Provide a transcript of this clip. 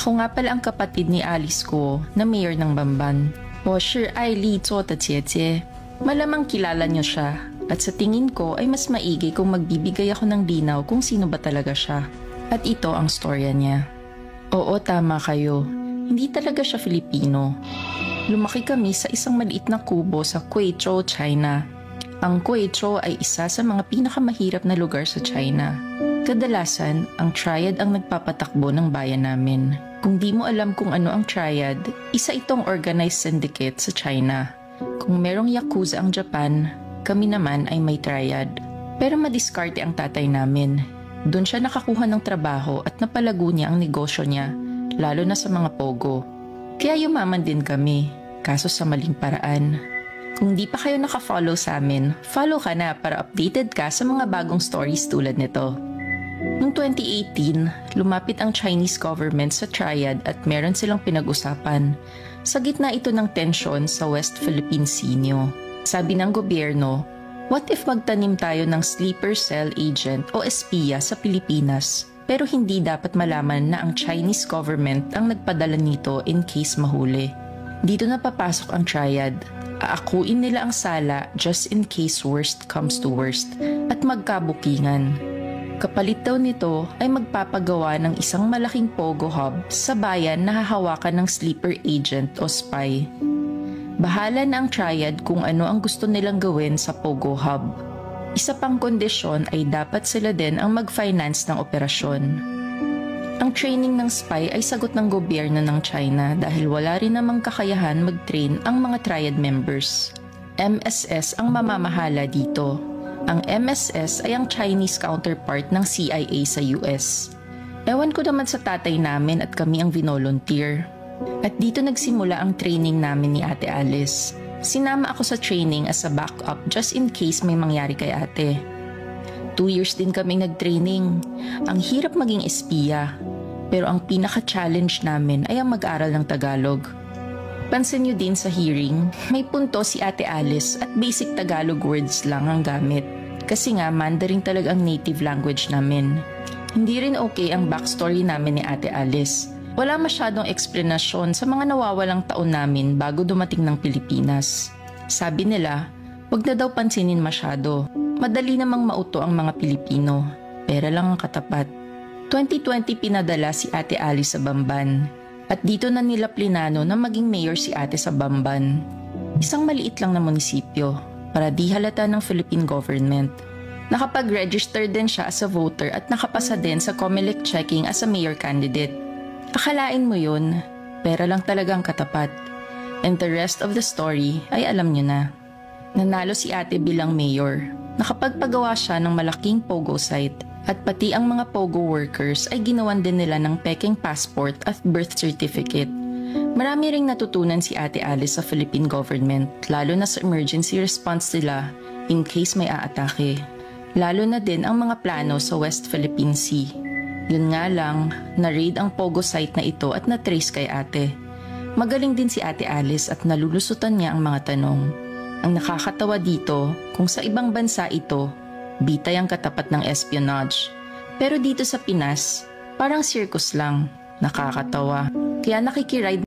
Ako nga pala ang kapatid ni Alice ko na mayor ng Bamban. 我是爱丽做的姐姐. Malamang kilala niyo siya at sa tingin ko ay mas maigi kung magbibigay ako ng linaw kung sino ba talaga siya. At ito ang storya niya. Oo, tama kayo. Hindi talaga siya Filipino. Lumaki kami sa isang maliit na kubo sa Quezhou, China. Ang Quezhou ay isa sa mga pinakamahirap na lugar sa China. Kadalasan, ang triad ang nagpapatakbo ng bayan namin. Kung di mo alam kung ano ang triad, isa itong organized syndicate sa China. Kung merong yakuza ang Japan, kami naman ay may triad. Pero madiskarte ang tatay namin. Doon siya nakakuha ng trabaho at napalago niya ang negosyo niya, lalo na sa mga pogo. Kaya yumaman din kami, kaso sa maling paraan. Kung di pa kayo naka-follow sa amin, follow ka na para updated ka sa mga bagong stories tulad nito. Noong 2018, lumapit ang Chinese government sa triad at meron silang pinag-usapan. Sa gitna ito ng tensyon sa West Philippine Sea. Sabi ng gobyerno, what if magtanim tayo ng sleeper cell agent o espiya sa Pilipinas? Pero hindi dapat malaman na ang Chinese government ang nagpadala nito in case mahuli. Dito na papasok ang triad. Aakuin nila ang sala just in case worst comes to worst at magkabukingan. Kapalit daw nito ay magpapagawa ng isang malaking pogo hub sa bayan na hahawakan ng sleeper agent o spy. Bahala na ang triad kung ano ang gusto nilang gawin sa pogo hub. Isa pang kondisyon ay dapat sila din ang mag-finance ng operasyon. Ang training ng spy ay sagot ng gobyerno ng China dahil wala rin namang kakayahan mag-train ang mga triad members. MSS ang mamamahala dito. Ang MSS ay ang Chinese counterpart ng CIA sa US. Ewan ko naman sa tatay namin at kami ang vinolunteer. At dito nagsimula ang training namin ni Ate Alice. Sinama ako sa training as a backup just in case may mangyari kay ate. 2 years din kaming nag-training. Ang hirap maging espiya. Pero ang pinaka-challenge namin ay ang mag-aral ng Tagalog. Pansin nyo din sa hearing, may punto si Ate Alice at basic Tagalog words lang ang gamit. Kasi nga Mandarin talaga ang native language namin. Hindi rin okay ang backstory namin ni Ate Alice. Wala masyadong eksplanasyon sa mga nawawalang taon namin bago dumating ng Pilipinas. Sabi nila, wag na daw pansinin masyado. Madali namang mauto ang mga Pilipino. Pera lang ang katapat. 2020 pinadala si Ate Alice sa Bamban. At dito na nila plinano na maging mayor si ate sa Bamban. Isang maliit lang na munisipyo para di halata ng Philippine government. Nakapag-register din siya as a voter at nakapasa din sa COMELEC checking as a mayor candidate. Akalain mo yun, pera lang talagang katapat. And the rest of the story ay alam nyo na. Nanalo si ate bilang mayor. Nakapagpagawa siya ng malaking pogo site. At pati ang mga pogo workers ay ginawan din nila ng peking passport at birth certificate. Marami ring natutunan si Ate Alice sa Philippine government, lalo na sa emergency response nila in case may aatake. Lalo na din ang mga plano sa West Philippine Sea. Yun nga lang, na-raid ang pogo site na ito at na-trace kay ate. Magaling din si Ate Alice at nalulusutan niya ang mga tanong. Ang nakakatawa dito, kung sa ibang bansa ito, bitay ang katapat ng espionage. Pero dito sa Pinas, parang circus lang. Nakakatawa. Kaya nakikiride